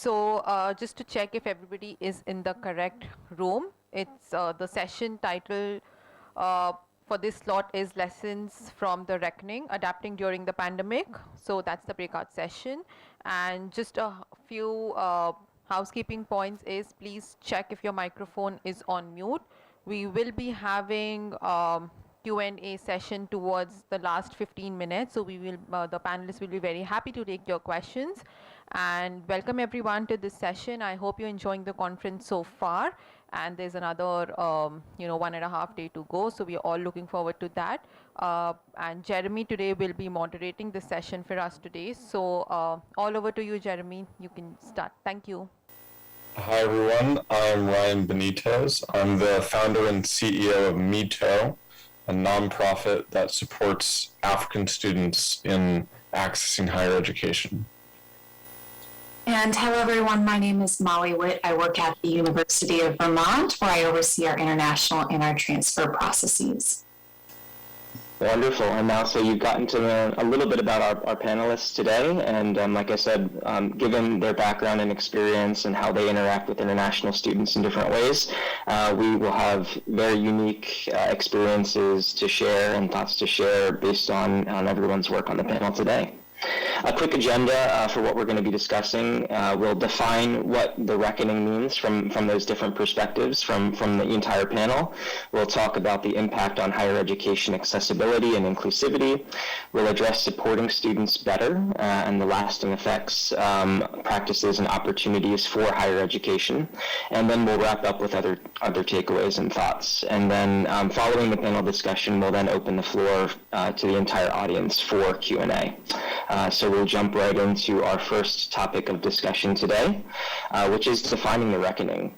So just to check if everybody is in the correct room, it's the session title uh, for this slot is Lessons from the Reckoning, Adapting During the Pandemic. So that's the breakout session. And just a few housekeeping points is please check if your microphone is on mute. We will be having Q&A session towards the last 15 minutes. So we will, the panelists will be very happy to take your questions. And welcome everyone to this session. I hope you're enjoying the conference so far. And there's another, 1.5 day to go. So we are all looking forward to that. And Jeremy today will be moderating the session for us today. So all over to you, Jeremy. You can start. Thank you. Hi, everyone. I'm Ryan Benitez. I'm the founder and CEO of Mito, a nonprofit that supports African students in accessing higher education. And hello, everyone. My name is Molly Witt. I work at the University of Vermont, where I oversee our international and our transfer processes. Wonderful. And now, so you've gotten to learn a little bit about our panelists today. And like I said, given their background and experience and how they interact with international students in different ways, we will have very unique experiences to share and thoughts to share based on everyone's work on the panel today. A quick agenda for what we're going to be discussing. We'll define what the reckoning means from those different perspectives from the entire panel. We'll talk about the impact on higher education accessibility and inclusivity. We'll address supporting students better and the lasting effects, practices, and opportunities for higher education. And then we'll wrap up with other takeaways and thoughts. And then following the panel discussion, we'll then open the floor to the entire audience for Q&A. So we'll jump right into our first topic of discussion today, which is defining the reckoning,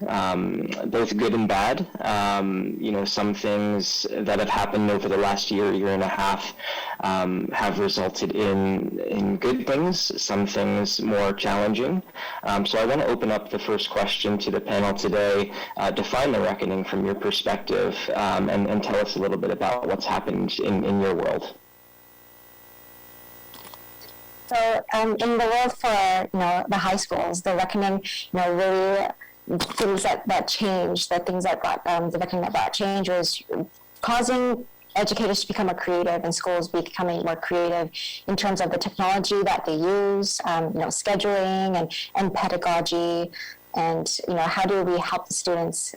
both good and bad. Some things that have happened over the last year and a half have resulted in good things, some things more challenging. So I want to open up the first question to the panel today. Define the reckoning from your perspective and tell us a little bit about what's happened in your world. So in the world for the high schools, the reckoning really things that changed, the things that brought the reckoning that brought change was causing educators to become more creative and schools becoming more creative in terms of the technology that they use, scheduling and pedagogy, and how do we help the students.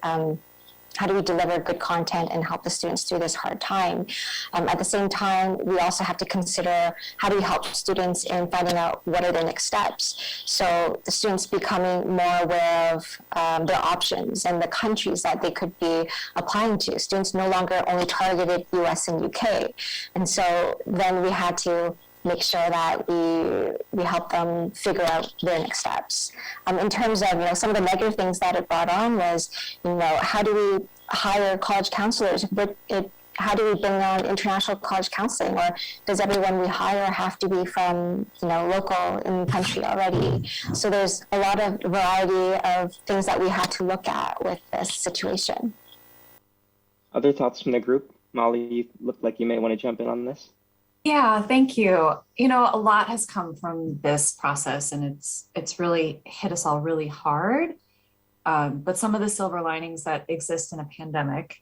How do we deliver good content and help the students through this hard time? At the same time, we also have to consider how do we help students in finding out what are their next steps. So the students becoming more aware of their options and the countries that they could be applying to. Students no longer only targeted US and UK. And so then we had to make sure that we help them figure out their next steps. In terms of some of the negative things that it brought on was how do we hire college counselors? How do we bring on international college counseling, or does everyone we hire have to be from local in the country already? So there's a lot of variety of things that we had to look at with this situation. Other thoughts from the group? Molly, you look like you may want to jump in on this. Yeah, thank you. A lot has come from this process, and it's really hit us all really hard. But some of the silver linings that exist in a pandemic,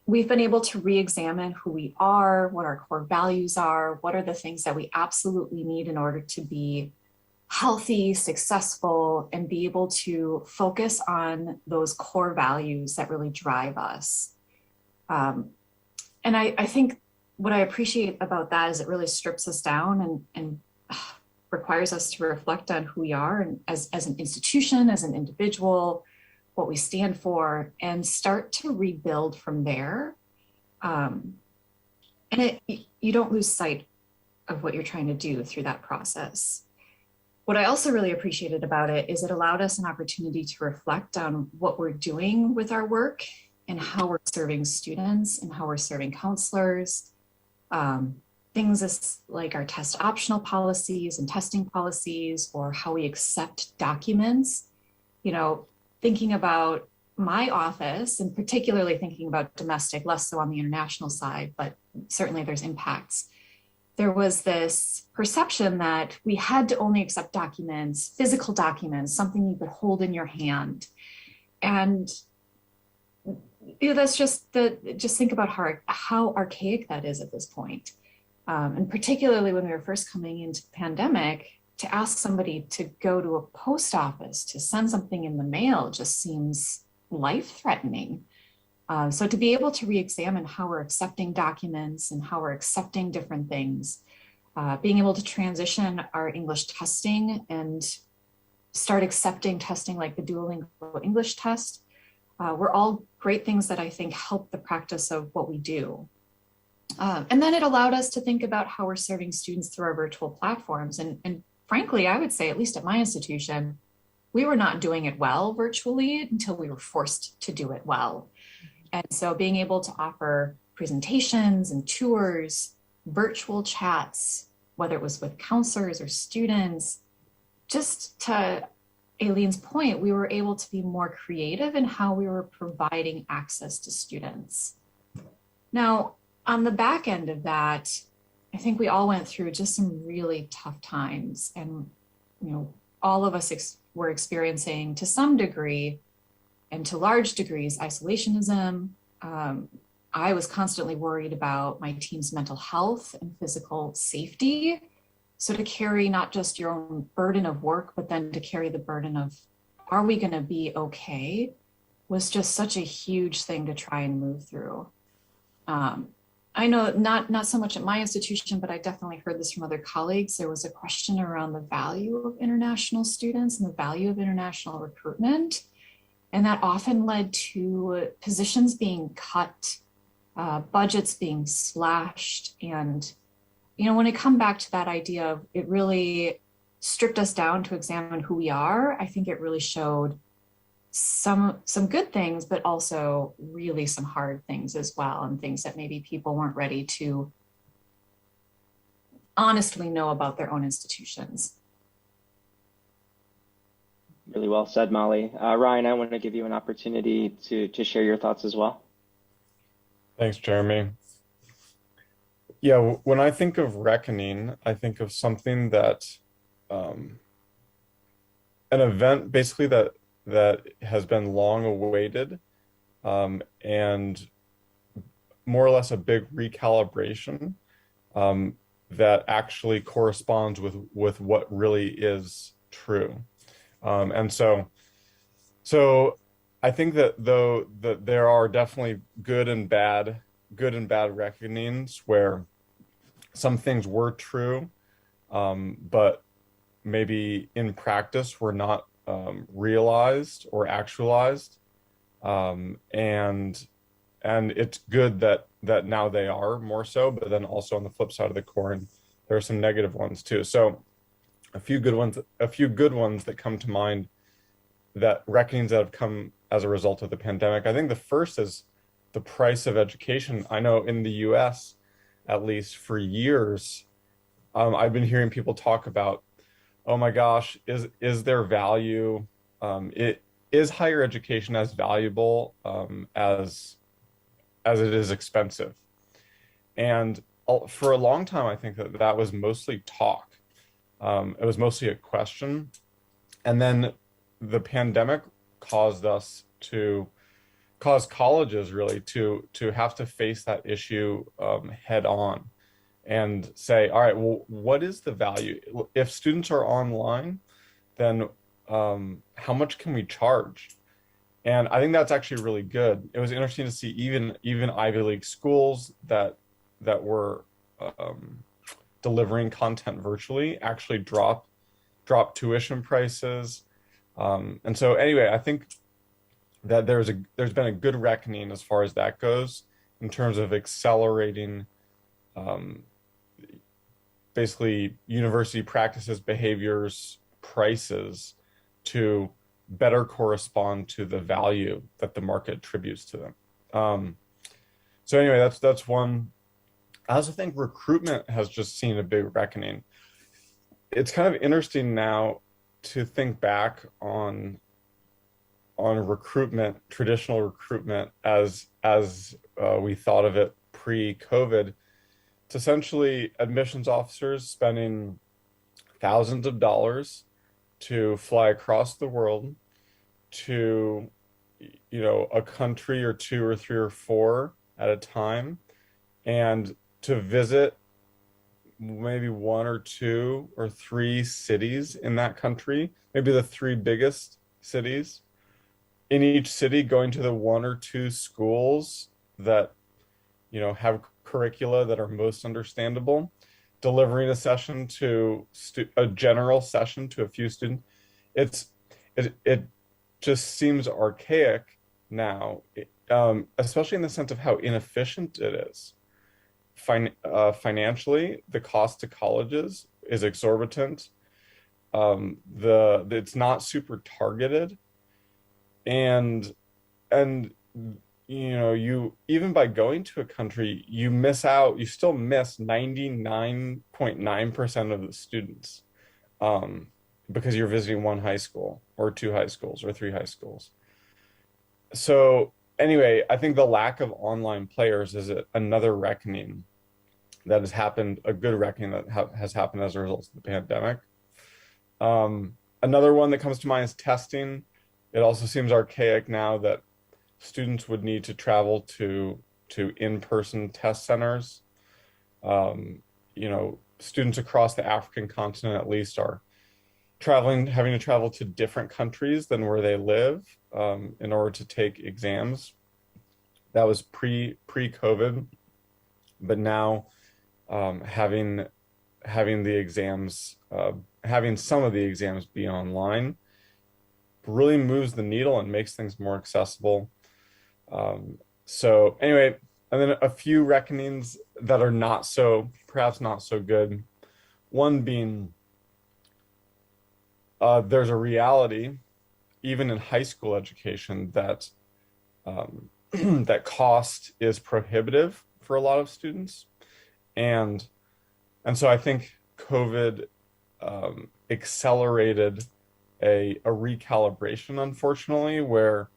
we've been able to re-examine who we are, what our core values are, what are the things that we absolutely need in order to be healthy, successful, and be able to focus on those core values that really drive us. And I think what I appreciate about that is it really strips us down and requires us to reflect on who we are and as an institution, as an individual, what we stand for, and start to rebuild from there. You don't lose sight of what you're trying to do through that process. What I also really appreciated about it is it allowed us an opportunity to reflect on what we're doing with our work and how we're serving students and how we're serving counselors. Things like our test optional policies and testing policies, or how we accept documents. Thinking about my office, and particularly thinking about domestic, less so on the international side, but certainly there's impacts. there was this perception that we had to only accept documents, physical documents, something you could hold in your hand. And that's just think about how archaic that is at this point. And particularly when we were first coming into the pandemic, to ask somebody to go to a post office to send something in the mail just seems life-threatening. So to be able to re-examine how we're accepting documents and how we're accepting different things, being able to transition our English testing and start accepting testing like the Duolingo English test, were all great things that I think help the practice of what we do. And then it allowed us to think about how we're serving students through our virtual platforms. And frankly, I would say, at least at my institution, we were not doing it well virtually until we were forced to do it well. And so being able to offer presentations and tours, virtual chats, whether it was with counselors or students, just to Aileen's point, we were able to be more creative in how we were providing access to students. Now, on the back end of that, I think we all went through just some really tough times, and all of us were experiencing to some degree and to large degrees isolationism. I was constantly worried about my team's mental health and physical safety. So to carry not just your own burden of work, but then to carry the burden of, are we going to be okay, was just such a huge thing to try and move through. I know not so much at my institution, but I definitely heard this from other colleagues. There was a question around the value of international students and the value of international recruitment. And that often led to positions being cut, budgets being slashed. And, when it come back to that idea of it really stripped us down to examine who we are, I think it really showed some good things, but also really some hard things as well, and things that maybe people weren't ready to honestly know about their own institutions. Really well said, Molly. Ryan, I want to give you an opportunity to share your thoughts as well. Thanks, Jeremy. Yeah, when I think of reckoning, I think of something that, an event basically that has been long awaited, and more or less a big recalibration, that actually corresponds with what really is true. And so I think that though that there are definitely good and bad reckonings where some things were true, but maybe in practice were not realized or actualized, and it's good that now they are more so. But then also on the flip side of the coin, there are some negative ones too. So a few good ones that come to mind, that reckonings that have come as a result of the pandemic. I think the first is the price of education. I know in the US, at least for years, I've been hearing people talk about, oh my gosh, is there value? Is higher education as valuable as it is expensive? And for a long time, I think that was mostly talk. It was mostly a question. And then the pandemic caused colleges really to have to face that issue head on and say, all right, well, what is the value? If students are online, then how much can we charge? And I think that's actually really good. It was interesting to see even Ivy League schools that were delivering content virtually actually drop tuition prices. And so anyway, I think that there's been a good reckoning as far as that goes, in terms of accelerating basically university practices, behaviors, prices to better correspond to the value that the market attributes to them. So anyway, that's one. I also think recruitment has just seen a big reckoning. It's kind of interesting now to think back on recruitment, traditional recruitment, as we thought of it pre-COVID, essentially admissions officers spending thousands of dollars to fly across the world to, a country or two or three or four at a time, and to visit maybe one or two or three cities in that country, maybe the three biggest cities. In each city, going to the one or two schools that, have curricula that are most understandable, delivering a general session to a few students. It just seems archaic now, especially in the sense of how inefficient it is. Financially, the cost to colleges is exorbitant. It's not super targeted, and you, even by going to a country, you still miss 99.9% of the students, because you're visiting one high school or two high schools or three high schools. So anyway, I think the lack of online players is another reckoning that has happened, a good reckoning that has happened as a result of the pandemic. Another one that comes to mind is testing. It also seems archaic now that students would need to travel to in-person test centers. Students across the African continent at least are having to travel to different countries than where they live, in order to take exams. That was pre-COVID, but now having the exams, having some of the exams be online really moves the needle and makes things more accessible. So anyway, and then a few reckonings that are perhaps not so good. One being, there's a reality, even in high school education, that that cost is prohibitive for a lot of students, and so I think COVID accelerated a recalibration, unfortunately, where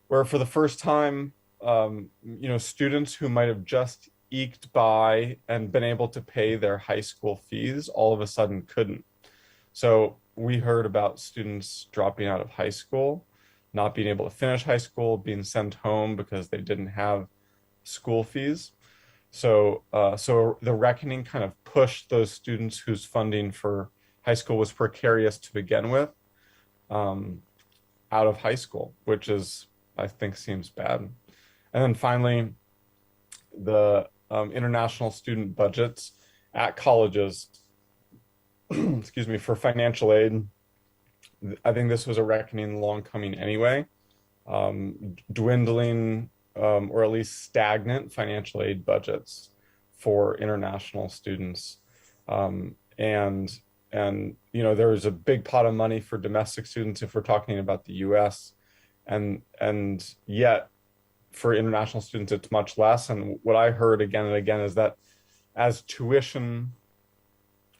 for the first time, students who might have just eked by and been able to pay their high school fees all of a sudden couldn't. So we heard about students dropping out of high school, not being able to finish high school, being sent home because they didn't have school fees. So the reckoning kind of pushed those students whose funding for high school was precarious to begin with, out of high school, which I think seems bad. And then finally, the international student budgets at colleges, excuse me, for financial aid. I think this was a reckoning long coming anyway. Dwindling, or at least stagnant financial aid budgets for international students. And there's a big pot of money for domestic students if we're talking about the US, and yet for international students it's much less. And what I heard again and again is that as tuition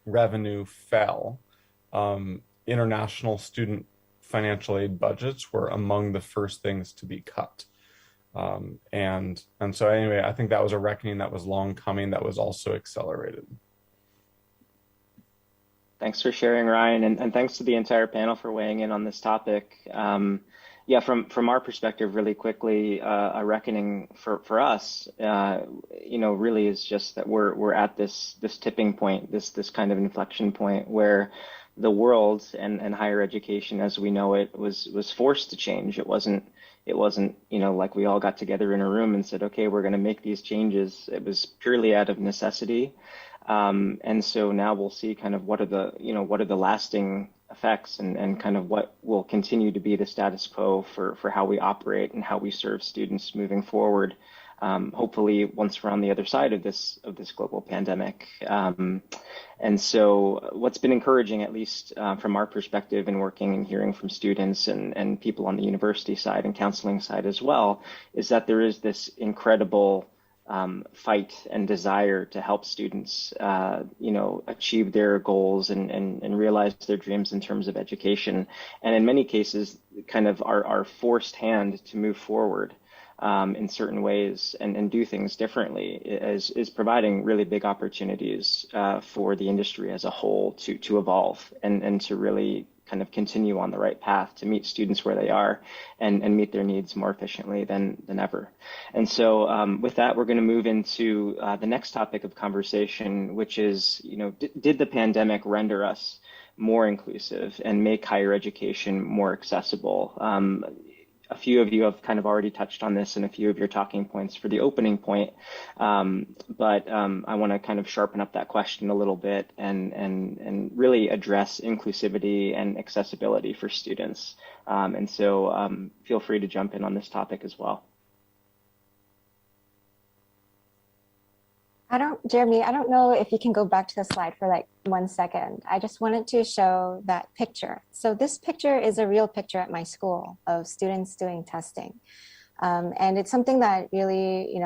revenue fell, international student financial aid budgets were among the first things to be cut. And so anyway, I think that was a reckoning that was long coming, that was also accelerated. Thanks for sharing, Ryan, and thanks to the entire panel for weighing in on this topic. Yeah, from our perspective, really quickly, a reckoning for us, really is just that we're at this tipping point, this kind of inflection point where the world and higher education as we know it was forced to change. It wasn't like we all got together in a room and said, okay, we're going to make these changes. It was purely out of necessity. And so now we'll see kind of what are the lasting effects and kind of what will continue to be the status quo for how we operate and how we serve students moving forward. Hopefully once we're on the other side of this global pandemic. And so what's been encouraging, at least from our perspective in working and hearing from students and people on the university side and counseling side as well, is that there is this incredible fight and desire to help students, achieve their goals and realize their dreams in terms of education. And in many cases, kind of our forced hand to move forward. in certain ways and do things differently is providing really big opportunities for the industry as a whole to evolve and to really kind of continue on the right path to meet students where they are and meet their needs more efficiently than ever. And so with that, we're going to move into the next topic of conversation, which is, did the pandemic render us more inclusive and make higher education more accessible? A few of you have kind of already touched on this in a few of your talking points for the opening point, but I want to kind of sharpen up that question a little bit and really address inclusivity and accessibility for students. And so feel free to jump in on this topic as well. Jeremy, I don't know if you can go back to the slide for like 1 second. I just wanted to show that picture. So this picture is a real picture at my school of students doing testing. And it's something that really,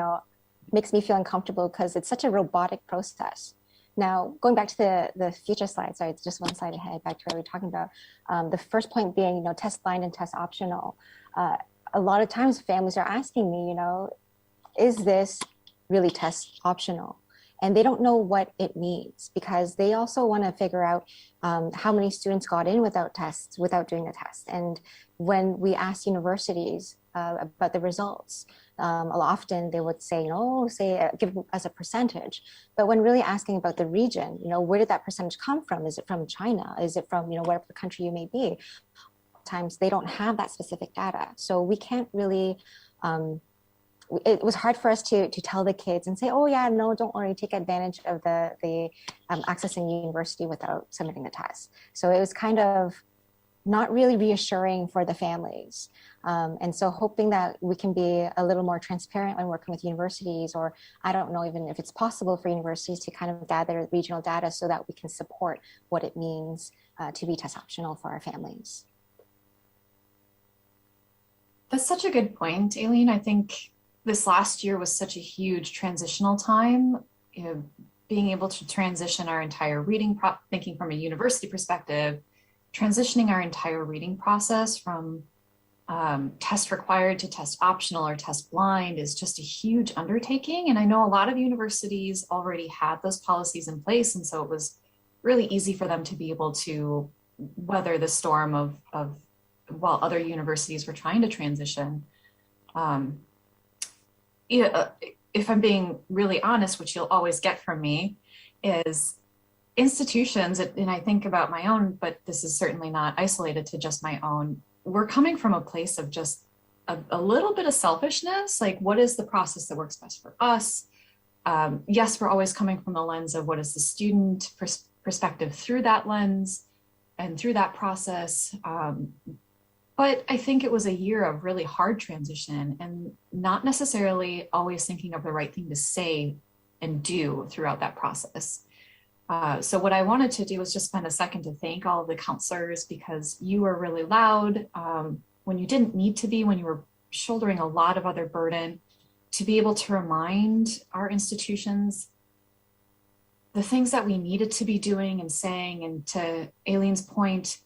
makes me feel uncomfortable because it's such a robotic process. Now, going back to the future slide, sorry, it's just one slide ahead, back to what we were talking about. The first point being, test blind and test optional. A lot of times families are asking me, is this really test optional? And they don't know what it means because they also want to figure out how many students got in without tests, without doing a test. And when we ask universities about the results, often they would say, give us a percentage. But when really asking about the region, where did that percentage come from? Is it from China? Is it from, whatever country you may be? Times they don't have that specific data. So we can't really, it was hard for us to tell the kids and say, oh yeah, no, don't worry, take advantage of the accessing university without submitting the test. So it was kind of not really reassuring for the families. And so hoping that we can be a little more transparent when working with universities, or I don't know even if it's possible for universities to kind of gather regional data so that we can support what it means to be test optional for our families. That's such a good point, Aileen. I think this last year was such a huge transitional time, being able to transition our entire reading, thinking from a university perspective, transitioning our entire reading process from test required to test optional or test blind is just a huge undertaking. And I know a lot of universities already had those policies in place. And so it was really easy for them to be able to weather the storm of while other universities were trying to transition. If I'm being really honest, which you'll always get from me, is institutions, and I think about my own, but this is certainly not isolated to just my own, we're coming from a place of just a little bit of selfishness, like what is the process that works best for us? Yes, we're always coming from the lens of what is the student perspective through that lens and through that process. But I think it was a year of really hard transition and not necessarily always thinking of the right thing to say and do throughout that process. So what I wanted to do was just spend a second to thank all of the counselors, because you were really loud when you didn't need to be, when you were shouldering a lot of other burden, to be able to remind our institutions the things that we needed to be doing and saying. And to Aileen's point,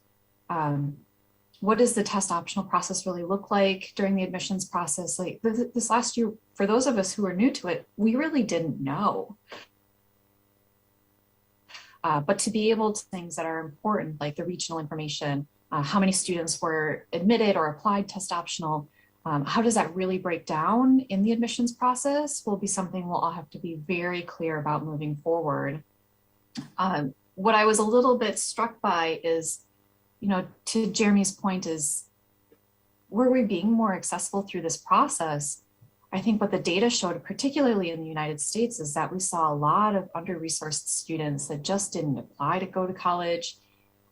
what does the test optional process really look like during the admissions process? Like this last year, for those of us who are new to it, we really didn't know. But to be able to things that are important, like the regional information, how many students were admitted or applied test optional, how does that really break down in the admissions process will be something we'll all have to be very clear about moving forward. What I was a little bit struck by is, to Jeremy's point, is were we being more accessible through this process? I think what the data showed, particularly in the United States, is that we saw a lot of under-resourced students that just didn't apply to go to college.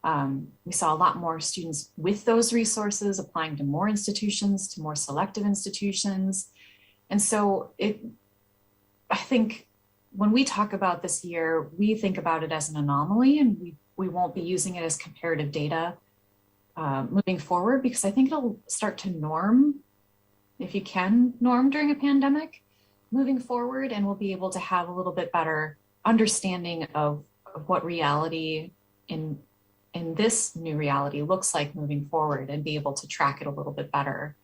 We saw a lot more students with those resources applying to more institutions, to more selective institutions. And so I think when we talk about this year, we think about it as an anomaly, and we won't be using it as comparative data moving forward, because I think it'll start to norm, if you can norm during a pandemic moving forward, and we'll be able to have a little bit better understanding of what reality in this new reality looks like moving forward, and be able to track it a little bit better.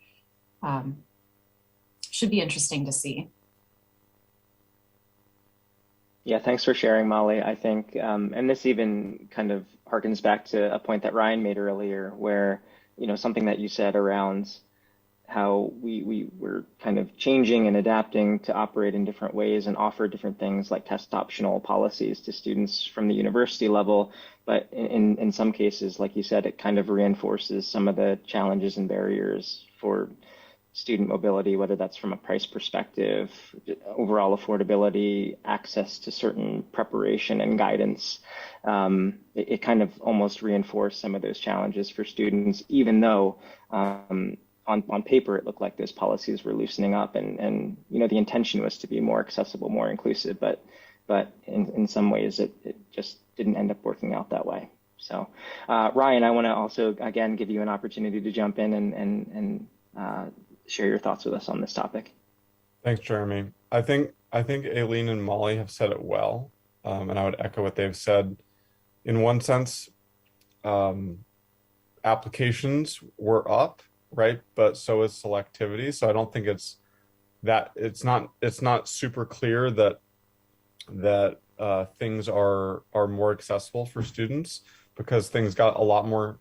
should be interesting to see. Yeah, thanks for sharing, Molly. I think, and this even kind of harkens back to a point that Ryan made earlier, where, something that you said around how we were kind of changing and adapting to operate in different ways and offer different things like test optional policies to students from the university level. But in some cases, like you said, it kind of reinforces some of the challenges and barriers for student mobility, whether that's from a price perspective, overall affordability, access to certain preparation and guidance. It kind of almost reinforced some of those challenges for students, even though on paper it looked like those policies were loosening up, and the intention was to be more accessible, more inclusive, but in some ways it just didn't end up working out that way. So Ryan, I want to also again give you an opportunity to jump in and share your thoughts with us on this topic. Thanks, Jeremy. I think Aileen and Molly have said it well, and I would echo what they've said. In one sense, applications were up, right? But so is selectivity. So I don't think it's not super clear that things are more accessible for students, because things got a lot more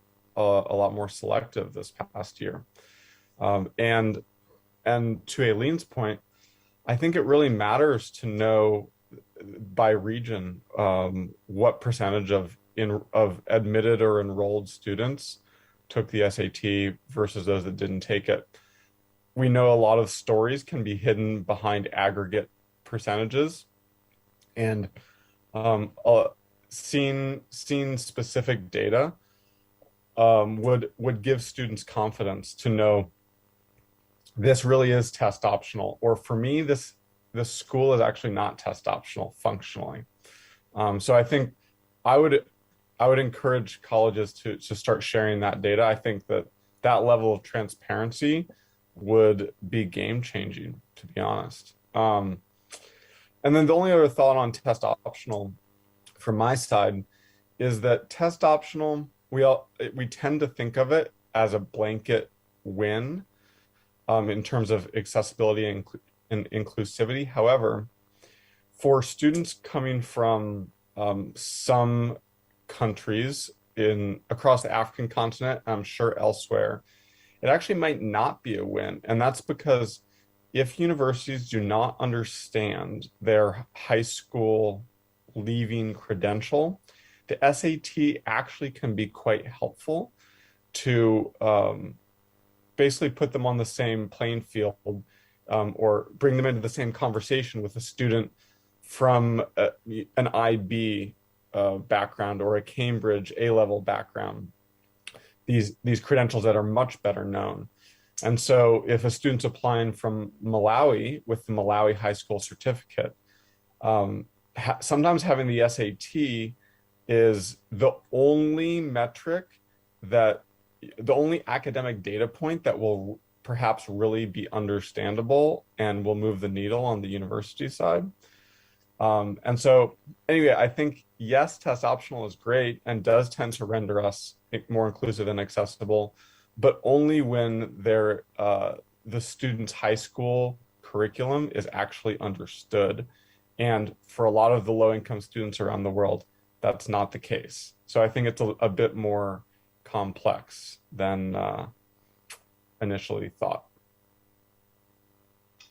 selective this past year. And to Aileen's point, I think it really matters to know by region what percentage of admitted or enrolled students took the SAT versus those that didn't take it. We know a lot of stories can be hidden behind aggregate percentages, and seeing specific data would give students confidence to know this really is test optional, or for me, this school is actually not test optional functionally. So I think I would encourage colleges to start sharing that data. I think that level of transparency would be game changing, to be honest. And then the only other thought on test optional from my side is that test optional, we tend to think of it as a blanket win in terms of accessibility and inclusivity. However, for students coming from some countries across the African continent, I'm sure elsewhere, it actually might not be a win. And that's because if universities do not understand their high school leaving credential, the SAT actually can be quite helpful to basically put them on the same playing field, or bring them into the same conversation with a student from an IB background or a Cambridge A-level background, these credentials that are much better known. And so if a student's applying from Malawi with the Malawi high school certificate, sometimes having the SAT is the only academic data point that will perhaps really be understandable and will move the needle on the university side. And so anyway, I think, yes, test optional is great and does tend to render us more inclusive and accessible, but only when the student's high school curriculum is actually understood. And for a lot of the low-income students around the world, that's not the case. So I think it's a bit more complex than initially thought.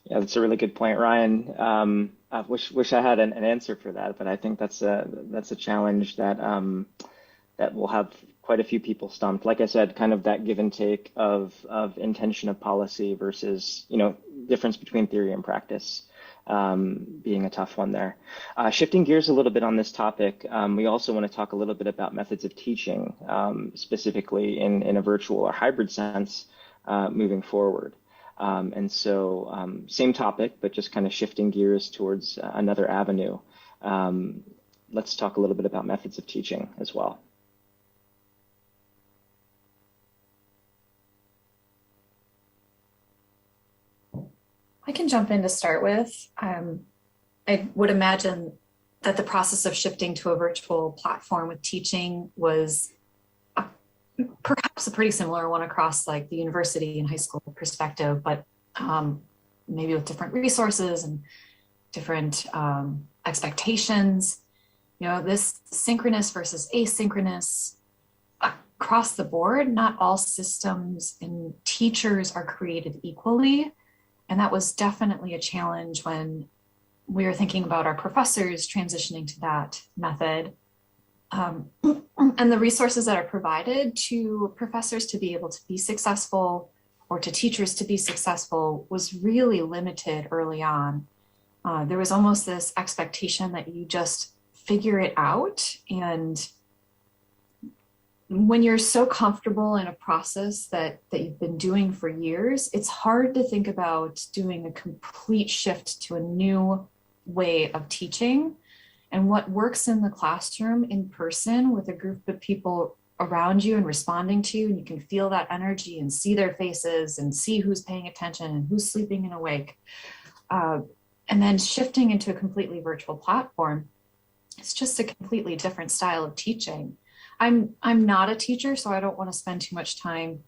Yeah, that's a really good point, Ryan. I wish I had an answer for that, but I think that's a challenge that will have quite a few people stumped. Like I said, kind of that give and take of intention of policy versus difference between theory and practice being a tough one there. Shifting gears a little bit on this topic, we also want to talk a little bit about methods of teaching, specifically in a virtual or hybrid sense moving forward. And so same topic, but just kind of shifting gears towards another avenue. Let's talk a little bit about methods of teaching as well. I can jump in to start with. I would imagine that the process of shifting to a virtual platform with teaching was perhaps a pretty similar one across like the university and high school perspective, but maybe with different resources and different expectations. This synchronous versus asynchronous across the board, not all systems and teachers are created equally. And that was definitely a challenge when we were thinking about our professors transitioning to that method. And the resources that are provided to professors to be able to be successful or to teachers to be successful was really limited early on. There was almost this expectation that you just figure it out. And when you're so comfortable in a process that you've been doing for years, it's hard to think about doing a complete shift to a new way of teaching. And what works in the classroom in person with a group of people around you and responding to you, and you can feel that energy and see their faces and see who's paying attention and who's sleeping and awake. And then shifting into a completely virtual platform, it's just a completely different style of teaching. I'm not a teacher, so I don't want to spend too much time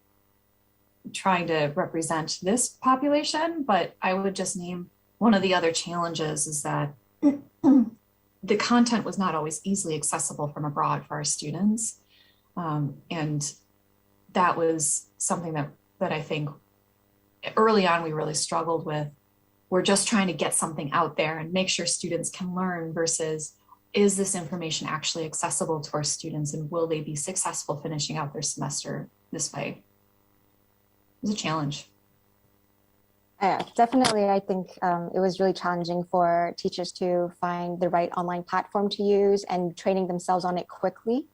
trying to represent this population, but I would just name one of the other challenges is that the content was not always easily accessible from abroad for our students. And that was something that I think early on we really struggled with. We're just trying to get something out there and make sure students can learn versus, is this information actually accessible to our students and will they be successful finishing out their semester this way? It was a challenge. Yeah, definitely. I think it was really challenging for teachers to find the right online platform to use and training themselves on it quickly.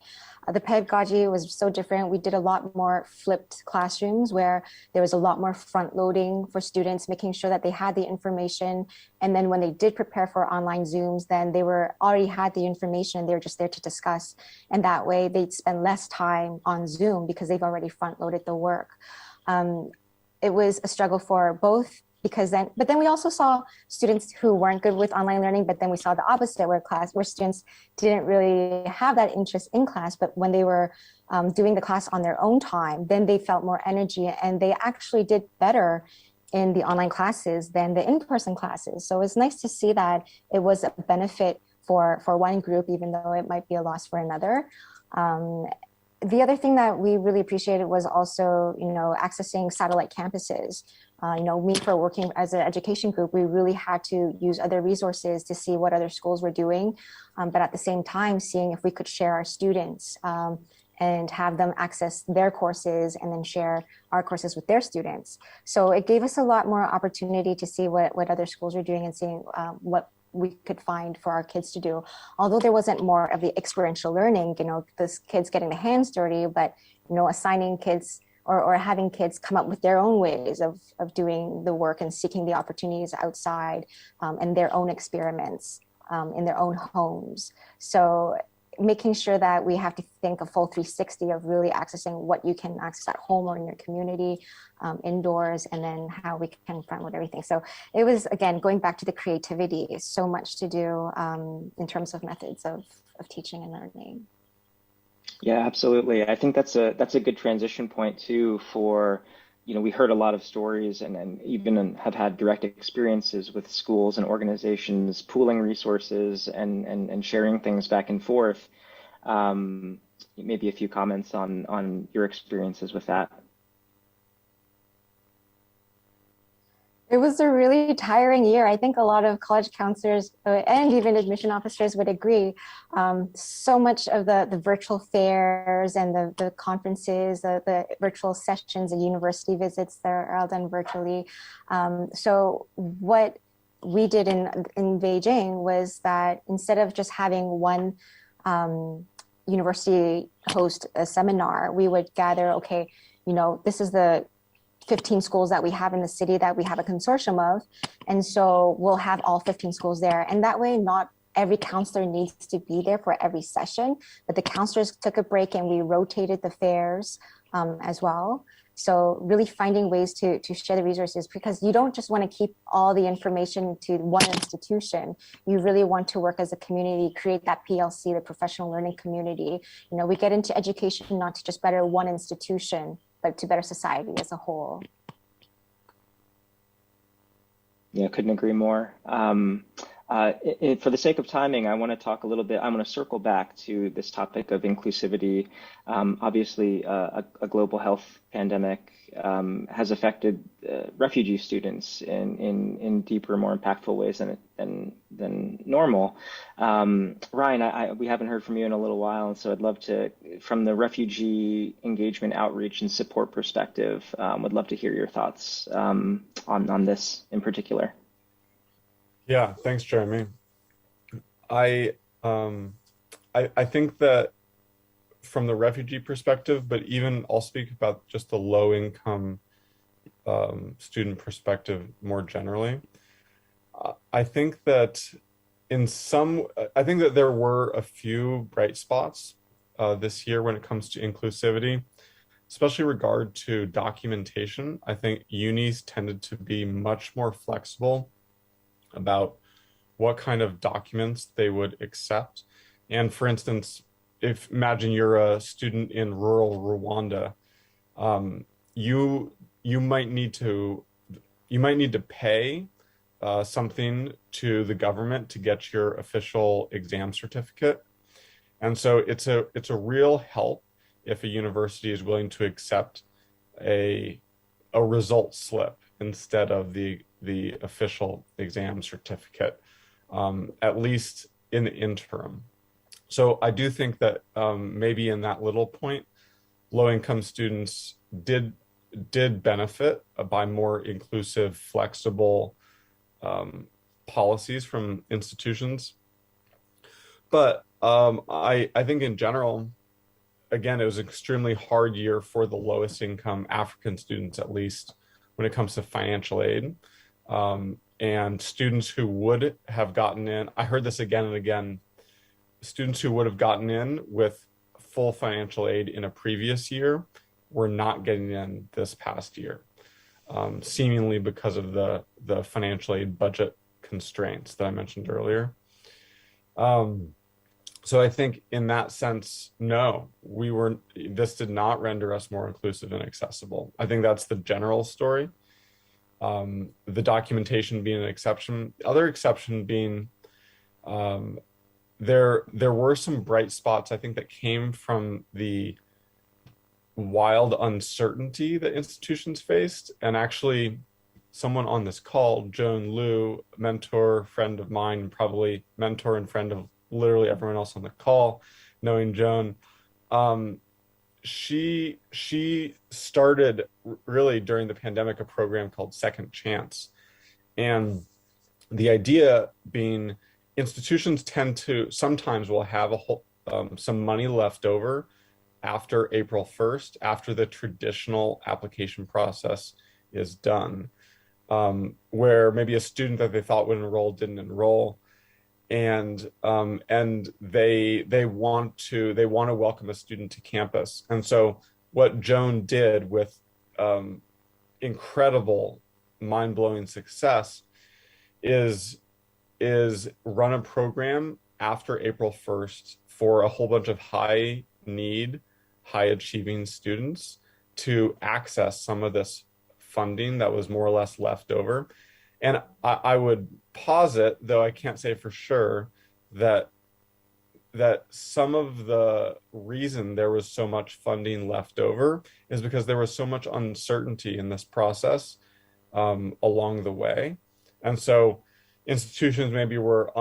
The pedagogy was so different. We did a lot more flipped classrooms where there was a lot more front loading for students, making sure that they had the information. And then when they did prepare for online Zooms, then they already had the information. They were just there to discuss. And that way they'd spend less time on Zoom because they've already front loaded the work. It was a struggle for both but then we also saw students who weren't good with online learning, but then we saw the opposite where students didn't really have that interest in class, but when they were doing the class on their own time, then they felt more energy and they actually did better in the online classes than the in-person classes. So it's nice to see that it was a benefit for one group, even though it might be a loss for another. The other thing that we really appreciated was also, accessing satellite campuses. Me for working as an education group, we really had to use other resources to see what other schools were doing, but at the same time, seeing if we could share our students and have them access their courses and then share our courses with their students. So it gave us a lot more opportunity to see what other schools are doing and seeing what we could find for our kids to do. Although there wasn't more of the experiential learning, this kids getting the hands dirty, but, assigning kids or having kids come up with their own ways of doing the work and seeking the opportunities outside and their own experiments in their own homes. So making sure that we have to think a full 360 of really accessing what you can access at home or in your community, indoors, and then how we can front load everything. So it was, again, going back to the creativity, so much to do in terms of methods of teaching and learning. Yeah, absolutely. I think that's a good transition point too for, we heard a lot of stories and even have had direct experiences with schools and organizations pooling resources and sharing things back and forth. Maybe a few comments on your experiences with that. It was a really tiring year. I think a lot of college counselors and even admission officers would agree. So much of the virtual fairs and the conferences, the virtual sessions, the university visits that are all done virtually. So what we did in Beijing was that instead of just having one university host a seminar, we would gather, okay, this is the 15 schools that we have in the city that we have a consortium of. And so we'll have all 15 schools there. And that way, not every counselor needs to be there for every session, but the counselors took a break and we rotated the fairs as well. So really finding ways to share the resources, because you don't just want to keep all the information to one institution. You really want to work as a community, create that PLC, the professional learning community. We get into education not to just better one institution, but to better society as a whole. Yeah, couldn't agree more. For the sake of timing, I want to talk a little bit, I want to circle back to this topic of inclusivity. Obviously, a global health pandemic has affected refugee students in deeper, more impactful ways than normal. Ryan, we haven't heard from you in a little while, and so I'd love to, from the refugee engagement, outreach, and support perspective, would love to hear your thoughts on this in particular. Yeah, thanks, Jeremy. I think that from the refugee perspective, but even I'll speak about just the low income student perspective more generally. I think that there were a few bright spots this year when it comes to inclusivity, especially regard to documentation. I think unis tended to be much more flexible about what kind of documents they would accept. And for instance, imagine you're a student in rural Rwanda, you might need to pay something to the government to get your official exam certificate. And so it's a real help if a university is willing to accept a result slip instead of the official exam certificate, at least in the interim. So I do think that maybe in that little point, low-income students did benefit by more inclusive, flexible policies from institutions. But I think in general, again, it was an extremely hard year for the lowest income African students, at least when it comes to financial aid. And students who would have gotten in, I heard this again and again, students who would have gotten in with full financial aid in a previous year were not getting in this past year, seemingly because of the financial aid budget constraints that I mentioned earlier. So I think in that sense, no, this did not render us more inclusive and accessible. I think that's the general story. The documentation being an exception. The other exception being there were some bright spots, I think, that came from the wild uncertainty that institutions faced. And actually, someone on this call, Joan Liu, mentor, friend of mine, and probably mentor and friend of literally everyone else on the call, knowing Joan, she started really during the pandemic a program called Second Chance. And the idea being institutions sometimes will have some money left over after April 1st, after the traditional application process is done, where maybe a student that they thought would enroll didn't enroll. And they want to welcome a student to campus. And so what Joan did with incredible, mind-blowing success is run a program after April 1st for a whole bunch of high-need, high-achieving students to access some of this funding that was more or less left over. And I would posit, though I can't say for sure, that some of the reason there was so much funding left over is because there was so much uncertainty in this process along the way. And so institutions maybe were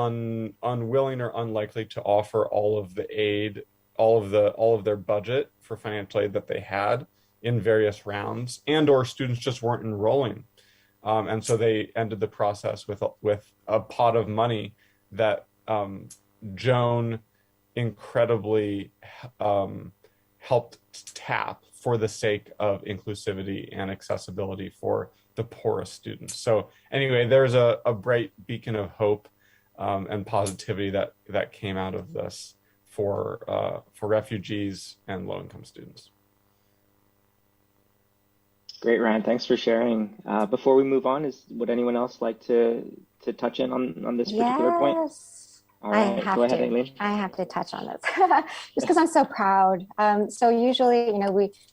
unwilling or unlikely to offer all of the aid, all of their budget for financial aid that they had in various rounds, and or students just weren't enrolling. And so they ended the process with a pot of money that Joan incredibly helped tap for the sake of inclusivity and accessibility for the poorest students. So anyway, there's a bright beacon of hope and positivity that came out of this for refugees and low-income students. Great, Ryan. Thanks for sharing. Before we move on, would anyone else like to touch in on this particular point? Yes. All right, go ahead, Aileen. I have to touch on this just because I'm so proud. So usually,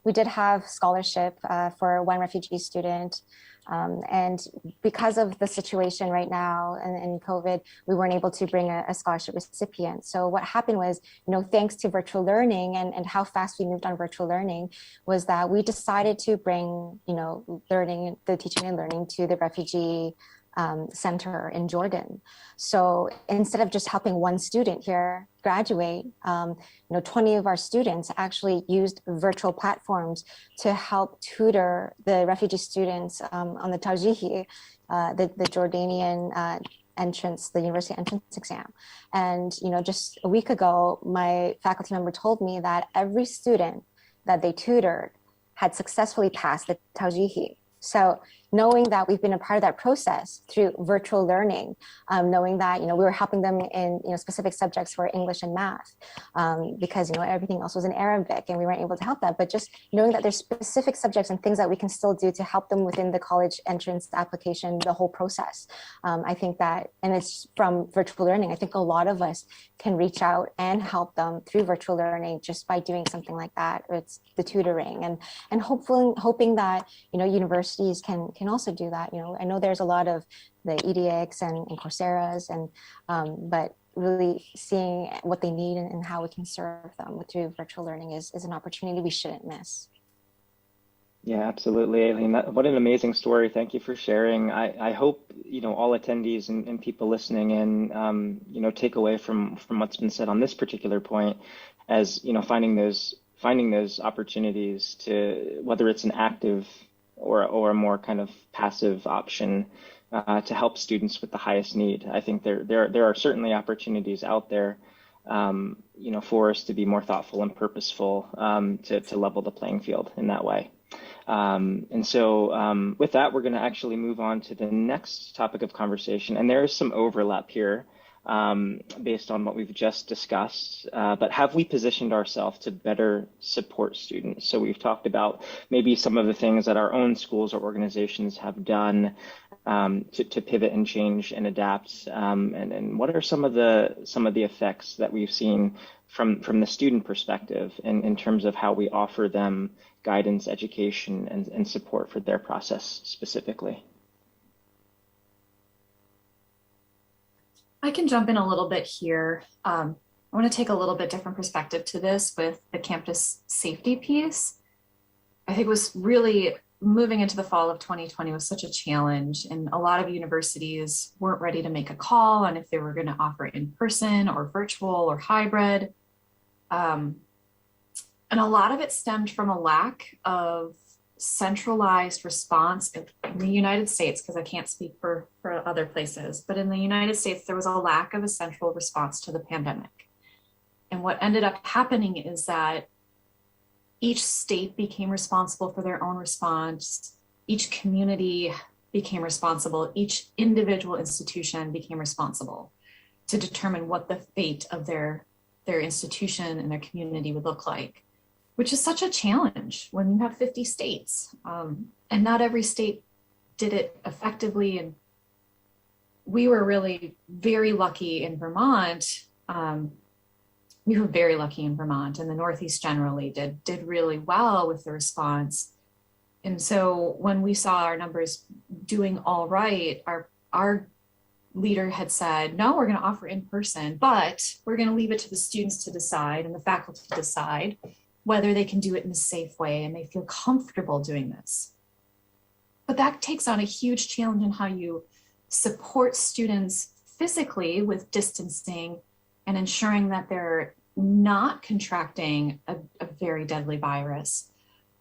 we did have scholarship for one refugee student And because of the situation right now and COVID, we weren't able to bring a scholarship recipient. So what happened was, thanks to virtual learning and how fast we moved on virtual learning, was that we decided to bring, learning, the teaching and learning to the refugee center in Jordan. So instead of just helping one student here graduate, 20 of our students actually used virtual platforms to help tutor the refugee students on the Tawjihi, the Jordanian entrance, the university entrance exam. And, just a week ago, my faculty member told me that every student that they tutored had successfully passed the Tawjihi. So knowing that we've been a part of that process through virtual learning, knowing that, we were helping them in, specific subjects for English and math, because, everything else was in Arabic and we weren't able to help that. But just knowing that there's specific subjects and things that we can still do to help them within the college entrance application, the whole process. I think that, and it's from virtual learning, I think a lot of us can reach out and help them through virtual learning just by doing something like that. It's the tutoring and hoping that, universities can also do that. I know there's a lot of the EDX and Coursera's but really seeing what they need and how we can serve them through virtual learning is an opportunity we shouldn't miss. Yeah, absolutely, Aileen. What an amazing story. Thank you for sharing. I hope, all attendees and people listening in, take away from what's been said on this particular point as, finding those opportunities to, whether it's an active or a more kind of passive option to help students with the highest need. I think there are certainly opportunities out there, for us to be more thoughtful and purposeful to level the playing field in that way. And so with that, we're going to actually move on to the next topic of conversation. And there is some overlap here based on what we've just discussed. But have we positioned ourselves to better support students? So we've talked about maybe some of the things that our own schools or organizations have done to pivot and change and adapt. And what are some of the effects that we've seen from the student perspective in terms of how we offer them guidance, education, and support for their process specifically? I can jump in a little bit here. I want to take a little bit different perspective to this with the campus safety piece. I think was really moving into the fall of 2020 was such a challenge, and a lot of universities weren't ready to make a call on if they were going to offer in person or virtual or hybrid. And a lot of it stemmed from a lack of centralized response in the United States, because I can't speak for other places, but in the United States, there was a lack of a central response to the pandemic. And what ended up happening is that each state became responsible for their own response. Each community became responsible. Each individual institution became responsible to determine what the fate of their institution and their community would look like, which is such a challenge when you have 50 states. And not every state did it effectively. And we were really very lucky in Vermont. We were very lucky in Vermont, and the Northeast generally did really well with the response. And so when we saw our numbers doing all right, our leader had said, no, we're going to offer in person, but we're going to leave it to the students to decide and the faculty to decide whether they can do it in a safe way and they feel comfortable doing this. But that takes on a huge challenge in how you support students physically with distancing and ensuring that they're not contracting a very deadly virus.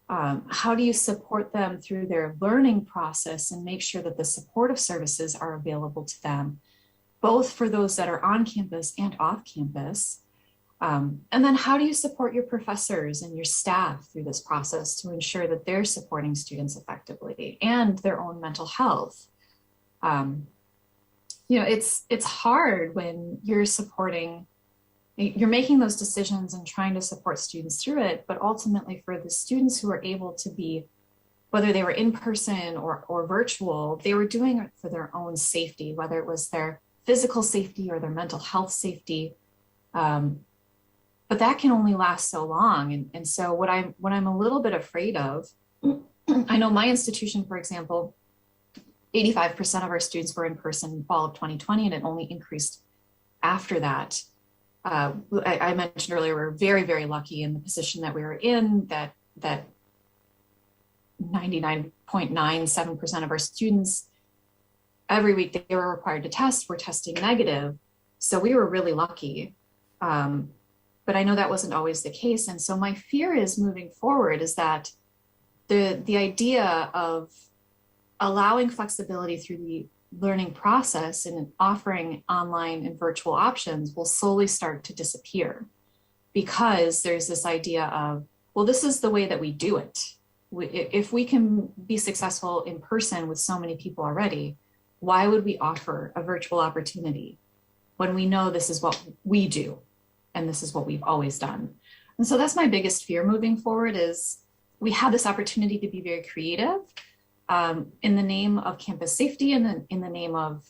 How do you support them through their learning process and make sure that the supportive services are available to them, both for those that are on campus and off campus? And then how do you support your professors and your staff through this process to ensure that they're supporting students effectively and their own mental health? It's hard when you're making those decisions and trying to support students through it, but ultimately for the students who are able to be, whether they were in person or virtual, they were doing it for their own safety, whether it was their physical safety or their mental health safety. But that can only last so long. And so what I'm a little bit afraid of, I know my institution, for example, 85% of our students were in person in fall of 2020, and it only increased after that. I mentioned earlier, we're very, very lucky in the position that we were in, that 99.97% of our students every week they were required to test were testing negative. So we were really lucky. But I know that wasn't always the case. And so my fear is moving forward is that the idea of allowing flexibility through the learning process and offering online and virtual options will slowly start to disappear, because there's this idea of, well, this is the way that we do it. If we can be successful in person with so many people already, why would we offer a virtual opportunity when we know this is what we do and this is what we've always done? And so that's my biggest fear moving forward, is we have this opportunity to be very creative in the name of campus safety and in the name of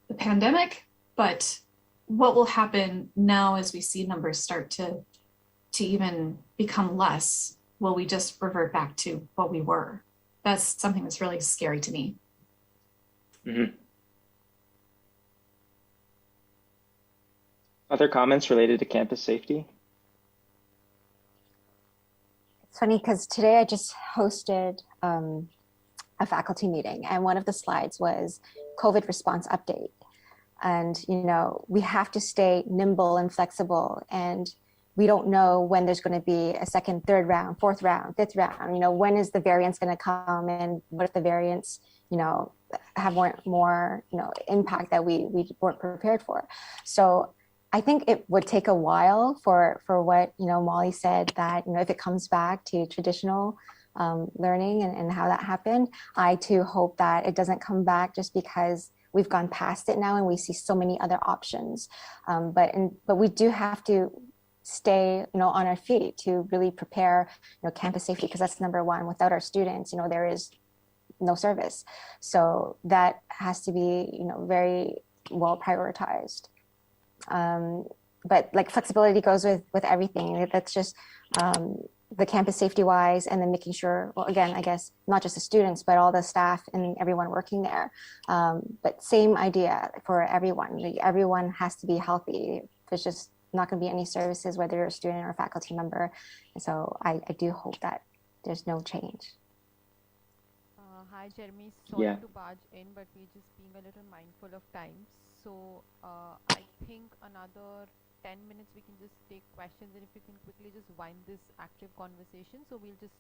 the pandemic. But what will happen now as we see numbers start to even become less? Will we just revert back to what we were? That's something that's really scary to me. Mm-hmm. Other comments related to campus safety? It's funny because today I just hosted a faculty meeting, and one of the slides was COVID response update. And, you know, we have to stay nimble and flexible, and we don't know when there's going to be a second, third round, fourth round, fifth round. You know, when is the variance going to come, and what if the variants, you know, have more you know, impact that we weren't prepared for? So I think it would take a while for what, you know, Molly said, that, you know, if it comes back to traditional learning and how that happened, I too hope that it doesn't come back just because we've gone past it now and we see so many other options. But we do have to stay, you know, on our feet to really prepare, you know, campus safety, because that's number one. Without our students, you know, there is no service. So that has to be, you know, very well prioritized. But like flexibility goes with everything. That's just the campus safety wise, and then making sure, well, again, I guess not just the students, but all the staff and everyone working there. But same idea for everyone. Like, everyone has to be healthy. There's just not going to be any services, whether you're a student or a faculty member. And so I do hope that there's no change. Hi, Jeremy. Sorry Yeah. to barge in, but we're just being a little mindful of time. So I think another 10 minutes we can just take questions, and if you can quickly just wind this active conversation. So we'll just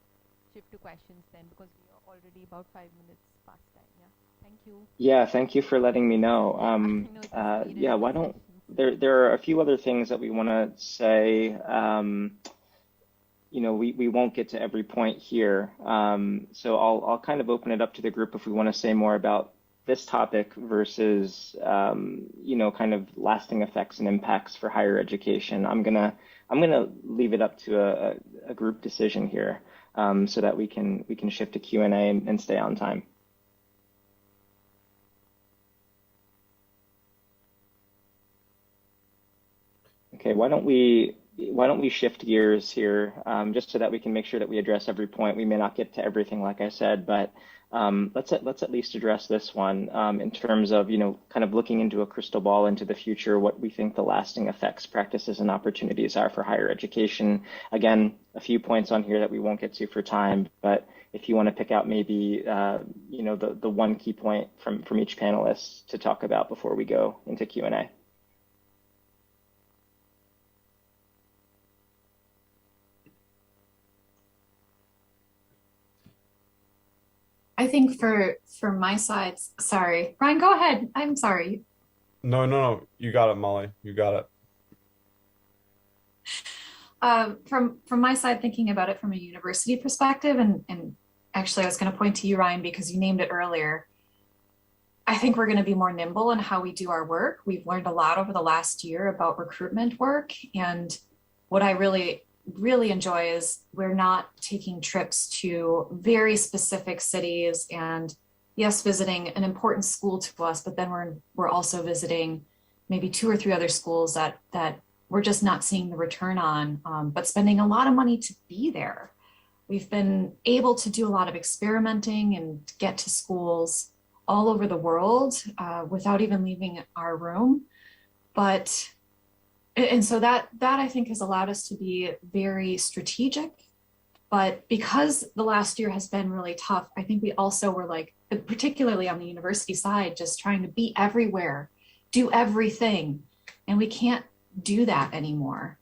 shift to questions then, because we are already about 5 minutes past time. Yeah. Thank you. Yeah, thank you for letting me know. I know it's a speed Yeah, why don't there are a few other things that we want to say. You know, we won't get to every point here. So I'll kind of open it up to the group if we want to say more about this topic versus you know, kind of lasting effects and impacts for higher education. I'm gonna leave it up to a group decision here, so that we can shift to Q&A and stay on time. Okay, why don't we shift gears here, just so that we can make sure that we address every point. We may not get to everything, like I said, but let's at least address this one in terms of, you know, kind of looking into a crystal ball into the future, what we think the lasting effects, practices, and opportunities are for higher education. Again, a few points on here that we won't get to for time, but if you want to pick out maybe, you know, the one key point from each panelist to talk about before we go into Q&A. I think for my side, sorry, Ryan, go ahead. I'm sorry. No, you got it, Molly. You got it. From my side, thinking about it from a university perspective, and actually I was going to point to you, Ryan, because you named it earlier. I think we're going to be more nimble in how we do our work. We've learned a lot over the last year about recruitment work, and what I really enjoy is we're not taking trips to very specific cities and, yes, visiting an important school to us, but then we're also visiting maybe 2 or 3 other schools that we're just not seeing the return on, but spending a lot of money to be there. We've been able to do a lot of experimenting and get to schools all over the world without even leaving our room. And so that I think has allowed us to be very strategic. But because the last year has been really tough, I think we also were like, particularly on the university side, just trying to be everywhere, do everything. And we can't do that anymore.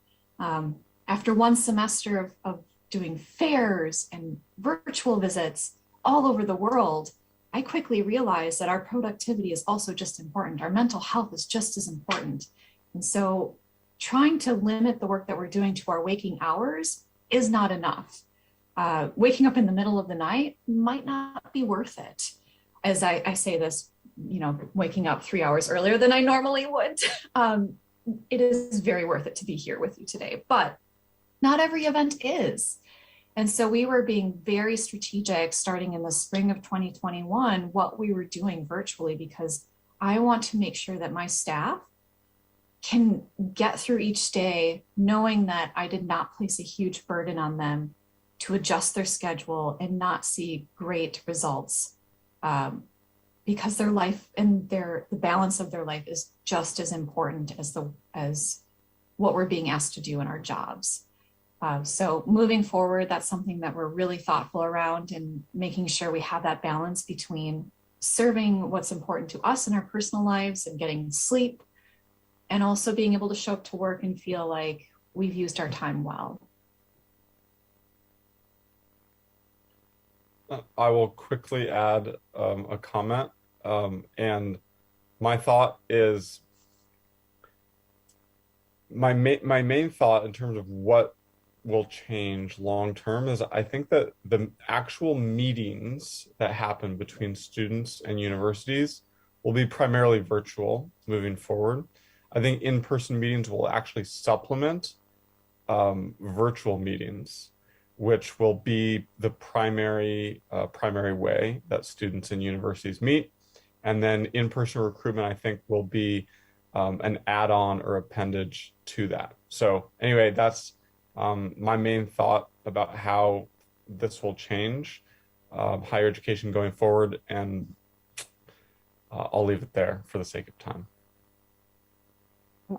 After one semester of doing fairs and virtual visits all over the world, I quickly realized that our productivity is also just important. Our mental health is just as important. And so trying to limit the work that we're doing to our waking hours is not enough. Waking up in the middle of the night might not be worth it. As I say this, waking up 3 hours earlier than I normally would. It is very worth it to be here with you today, but not every event is. And so we were being very strategic starting in the spring of 2021, what we were doing virtually, because I want to make sure that my staff can get through each day knowing that I did not place a huge burden on them to adjust their schedule and not see great results, because their life and the balance of their life is just as important as what we're being asked to do in our jobs. So moving forward, that's something that we're really thoughtful around, and making sure we have that balance between serving what's important to us in our personal lives and getting sleep, and also being able to show up to work and feel like we've used our time well. I will quickly add a comment. And my thought is, my main thought in terms of what will change long term is, I think that the actual meetings that happen between students and universities will be primarily virtual moving forward. I think in-person meetings will actually supplement virtual meetings, which will be the primary way that students and universities meet. And then in-person recruitment, I think, will be an add-on or appendage to that. So anyway, that's my main thought about how this will change higher education going forward. And I'll leave it there for the sake of time.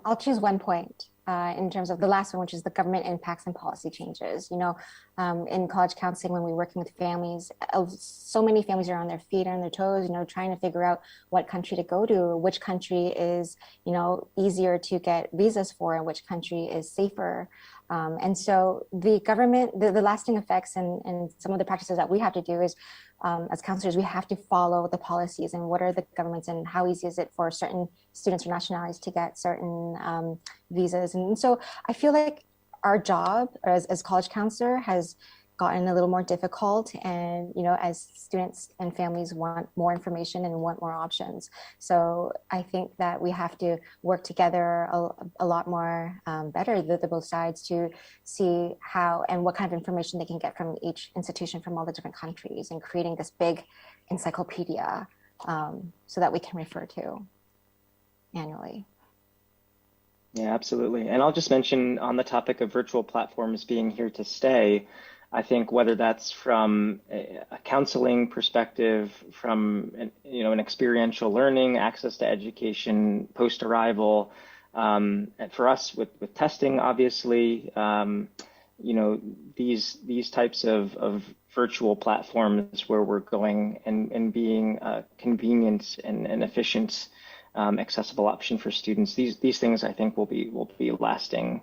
I'll choose one point in terms of the last one, which is the government impacts and policy changes. In college counseling, when we're working with families, so many families are on their feet, on their toes, trying to figure out what country to go to, which country is, easier to get visas for, and which country is safer. And so the government, the lasting effects and some of the practices that we have to do is, as counselors, we have to follow the policies and what are the governments and how easy is it for certain students or nationalities to get certain visas. And so I feel like our job as college counselor has gotten a little more difficult, and as students and families want more information and want more options. So I think that we have to work together a lot more better, the both sides, to see how and what kind of information they can get from each institution from all the different countries, and creating this big encyclopedia so that we can refer to annually. Yeah, absolutely. And I'll just mention, on the topic of virtual platforms being here to stay, I think whether that's from a counseling perspective, from an experiential learning, access to education, post-arrival, and for us with testing, obviously, these types of virtual platforms where we're going and being convenient and efficient, accessible option for students. These things, I think, will be lasting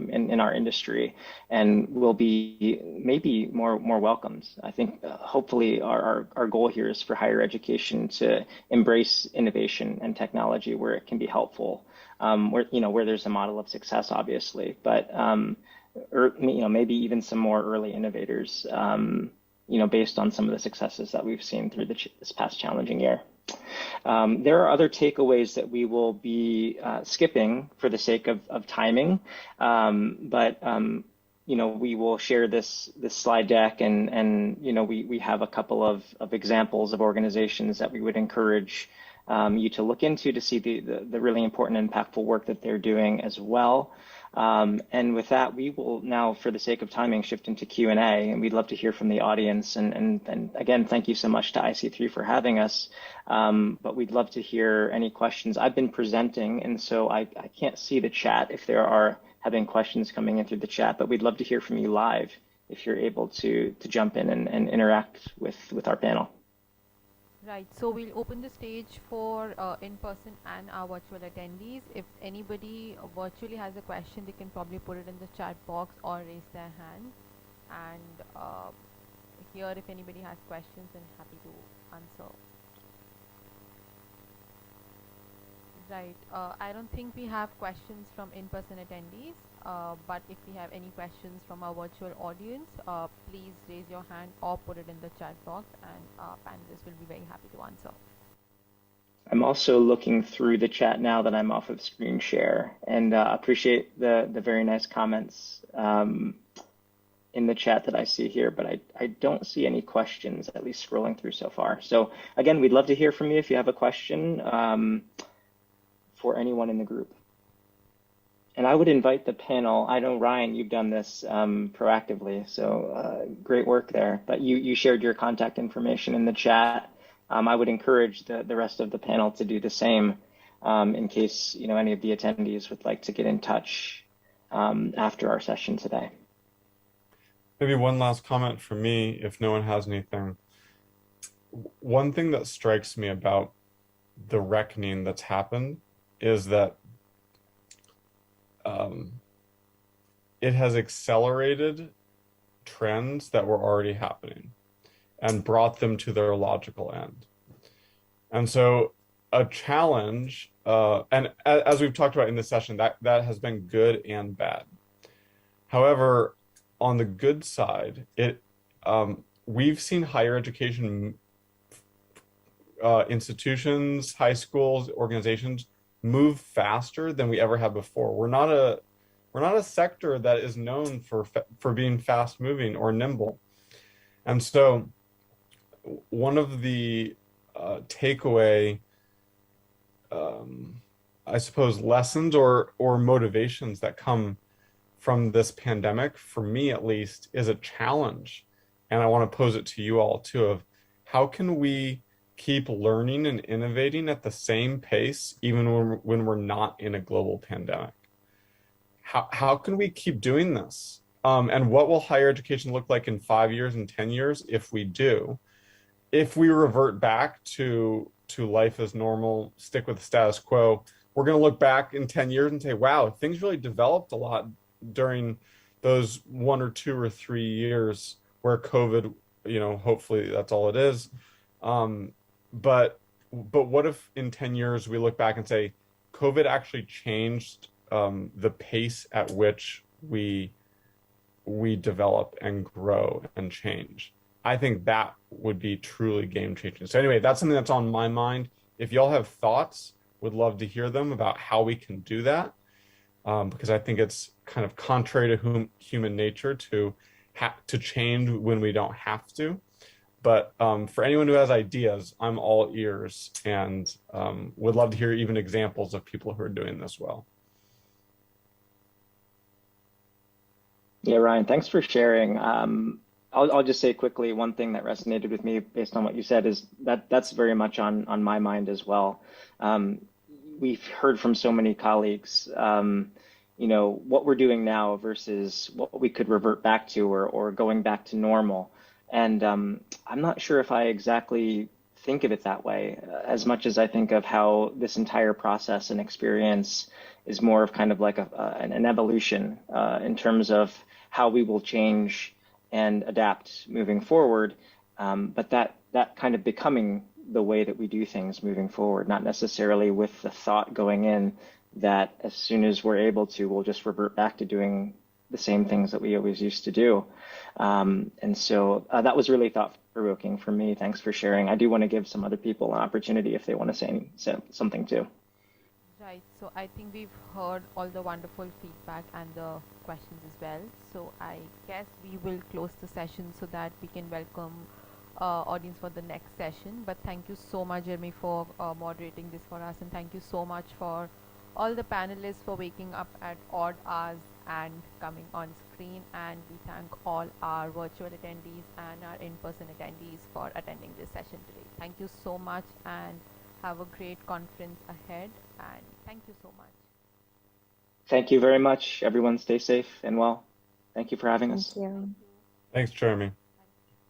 in our industry, and will be maybe more welcomed. I think hopefully our goal here is for higher education to embrace innovation and technology where it can be helpful, where there's a model of success, obviously, but maybe even some more early innovators, based on some of the successes that we've seen through this past challenging year. There are other takeaways that we will be skipping for the sake of timing, but we will share this slide deck, and we have a couple of examples of organizations that we would encourage you to look into to see the really important and impactful work that they're doing as well. And with that, we will now, for the sake of timing, shift into Q&A, and we'd love to hear from the audience. And again, thank you so much to IC3 for having us. But we'd love to hear any questions. I've been presenting, and so I can't see the chat if there are having questions coming in through the chat, but we'd love to hear from you live if you're able to jump in and interact with our panel. Right, so we'll open the stage for in-person and our virtual attendees. If anybody virtually has a question, they can probably put it in the chat box or raise their hand. And here, if anybody has questions, then happy to answer. Right, I don't think we have questions from in-person attendees, but if we have any questions from our virtual audience, please raise your hand or put it in the chat box, and our panelists will be very happy to answer. I'm also looking through the chat now that I'm off of screen share, and appreciate the very nice comments in the chat that I see here, but I don't see any questions, at least scrolling through so far. So again, we'd love to hear from you if you have a question for anyone in the group. And I would invite the panel. I know, Ryan, you've done this proactively, so great work there. But you shared your contact information in the chat. I would encourage the rest of the panel to do the same in case any of the attendees would like to get in touch after our session today. Maybe one last comment from me, if no one has anything. One thing that strikes me about the reckoning that's happened is that it has accelerated trends that were already happening and brought them to their logical end. And so a challenge, and as we've talked about in this session, that has been good and bad. However, on the good side, we've seen higher education institutions, high schools, organizations move faster than we ever have before. We're not a sector that is known for being fast moving or nimble. And so one of the takeaway, I suppose, lessons or motivations that come from this pandemic, for me at least, is a challenge. And I want to pose it to you all too, of how can we keep learning and innovating at the same pace even when we're not in a global pandemic? How can we keep doing this? And what will higher education look like in 5 years and 10 years if we do? If we revert back to life as normal, stick with the status quo, we're going to look back in 10 years and say, wow, things really developed a lot during those 1 or 2 or 3 years where COVID, hopefully that's all it is. But what if in 10 years we look back and say, COVID actually changed the pace at which we develop and grow and change? I think that would be truly game changing. So anyway, that's something that's on my mind. If y'all have thoughts, would love to hear them about how we can do that. Because I think it's kind of contrary to human nature to change when we don't have to. But for anyone who has ideas, I'm all ears, and would love to hear even examples of people who are doing this well. Yeah, Ryan, thanks for sharing. I'll just say quickly, one thing that resonated with me based on what you said is that's very much on my mind as well. We've heard from so many colleagues, what we're doing now versus what we could revert back to or going back to normal. And I'm not sure if I exactly think of it that way, as much as I think of how this entire process and experience is more of kind of like an evolution in terms of how we will change and adapt moving forward. But that kind of becoming the way that we do things moving forward, not necessarily with the thought going in that as soon as we're able to, we'll just revert back to doing the same things that we always used to do. And so that was really thought-provoking for me. Thanks for sharing. I do want to give some other people an opportunity if they want to say something too. Right, so I think we've heard all the wonderful feedback and the questions as well. So I guess we will close the session so that we can welcome audience for the next session. But thank you so much, Jeremy, for moderating this for us, and thank you so much for all the panelists for waking up at odd hours and coming on screen, and we thank all our virtual attendees and our in-person attendees for attending this session today. Thank you so much and have a great conference ahead, and thank you so much. Thank you very much. Everyone stay safe and well. Thank you for having us. Thank you. Thanks, Jeremy.